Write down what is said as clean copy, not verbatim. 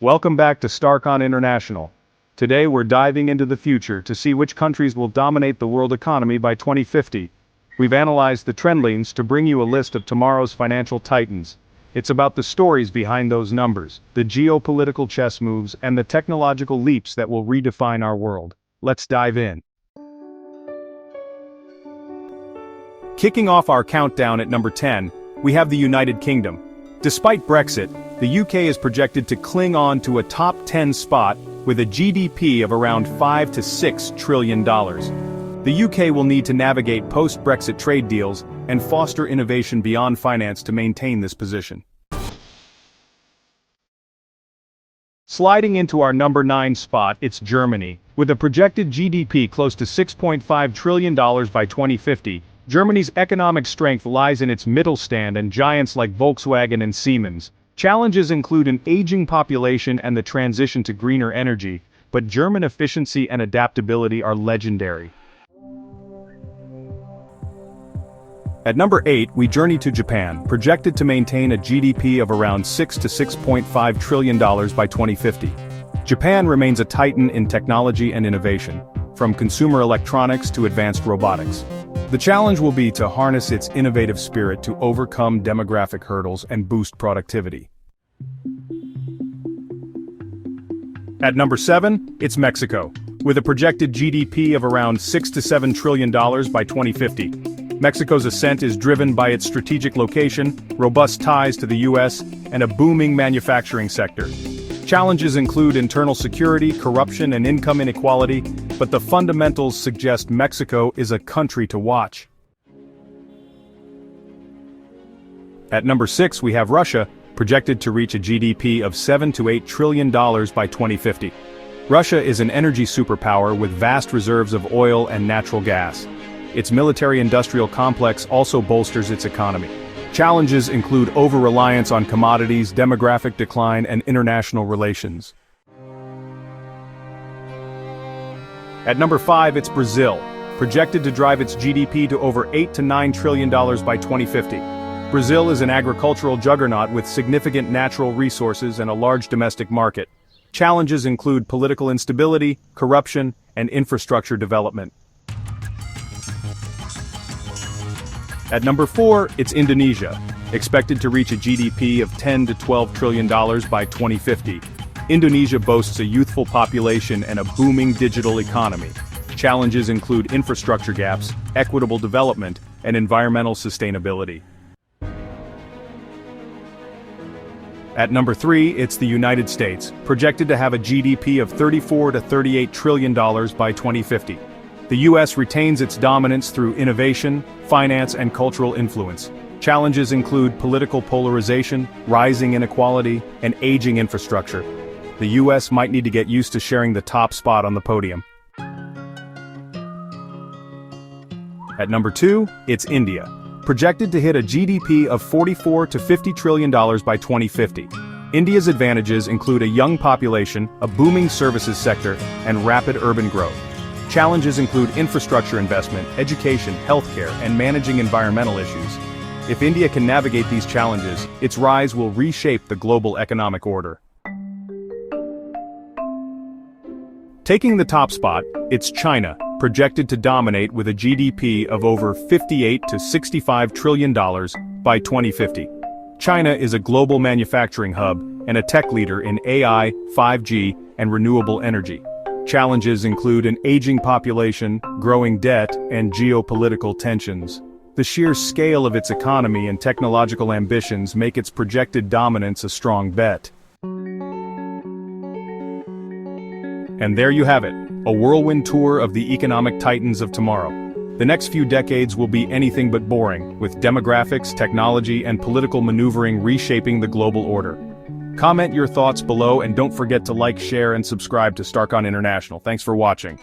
Welcome back to Starkon International. Today we're diving into the future to see which countries will dominate the world economy by 2050. We've analyzed the trendlines to bring you a list of tomorrow's financial titans. It's about the stories behind those numbers, the geopolitical chess moves, and the technological leaps that will redefine our world. Let's dive in. Kicking off our countdown at number 10, we have the United Kingdom. Despite Brexit, the UK is projected to cling on to a top 10 spot with a GDP of around $5 to $6 trillion. The UK will need to navigate post-Brexit trade deals and foster innovation beyond finance to maintain this position. Sliding into our number 9 spot, it's Germany. With a projected GDP close to $6.5 trillion by 2050, Germany's economic strength lies in its Mittelstand and giants like Volkswagen and Siemens. Challenges include an aging population and the transition to greener energy, but German efficiency and adaptability are legendary. At number 8, we journey to Japan, projected to maintain a GDP of around $6 to $6.5 trillion by 2050. Japan remains a titan in technology and innovation, from consumer electronics to advanced robotics. The challenge will be to harness its innovative spirit to overcome demographic hurdles and boost productivity. At number 7, it's Mexico. With a projected GDP of around $6 to $7 trillion by 2050. Mexico's ascent is driven by its strategic location, robust ties to the US, and a booming manufacturing sector. Challenges include internal security, corruption, and income inequality, but the fundamentals suggest Mexico is a country to watch. At number 6, we have Russia, projected to reach a GDP of $7 to $8 trillion by 2050. Russia is an energy superpower with vast reserves of oil and natural gas. Its military-industrial complex also bolsters its economy. Challenges include over-reliance on commodities, demographic decline, and international relations. At number 5, it's Brazil, projected to drive its GDP to over $8 to $9 trillion by 2050. Brazil is an agricultural juggernaut with significant natural resources and a large domestic market. Challenges include political instability, corruption, and infrastructure development. At number 4, it's Indonesia, expected to reach a GDP of $10 to $12 trillion by 2050. Indonesia boasts a youthful population and a booming digital economy. Challenges include infrastructure gaps, equitable development, and environmental sustainability. At number 3, it's the United States, projected to have a GDP of $34 to $38 trillion by 2050. The U.S. retains its dominance through innovation, finance, and cultural influence. Challenges include political polarization, rising inequality, and aging infrastructure. The U.S. might need to get used to sharing the top spot on the podium. At number 2, it's India, projected to hit a GDP of $44 to $50 trillion by 2050. India's advantages include a young population, a booming services sector, and rapid urban growth. Challenges include infrastructure investment, education, healthcare, and managing environmental issues. If India can navigate these challenges, its rise will reshape the global economic order. Taking the top spot, it's China, projected to dominate with a GDP of over $58 to $65 trillion by 2050. China is a global manufacturing hub and a tech leader in AI, 5G, and renewable energy. Challenges include an aging population, growing debt, and geopolitical tensions. The sheer scale of its economy and technological ambitions make its projected dominance a strong bet. And there you have it, a whirlwind tour of the economic titans of tomorrow. The next few decades will be anything but boring, with demographics, technology, and political maneuvering reshaping the global order. Comment your thoughts below and don't forget to like, share, and subscribe to Starkon International. Thanks for watching.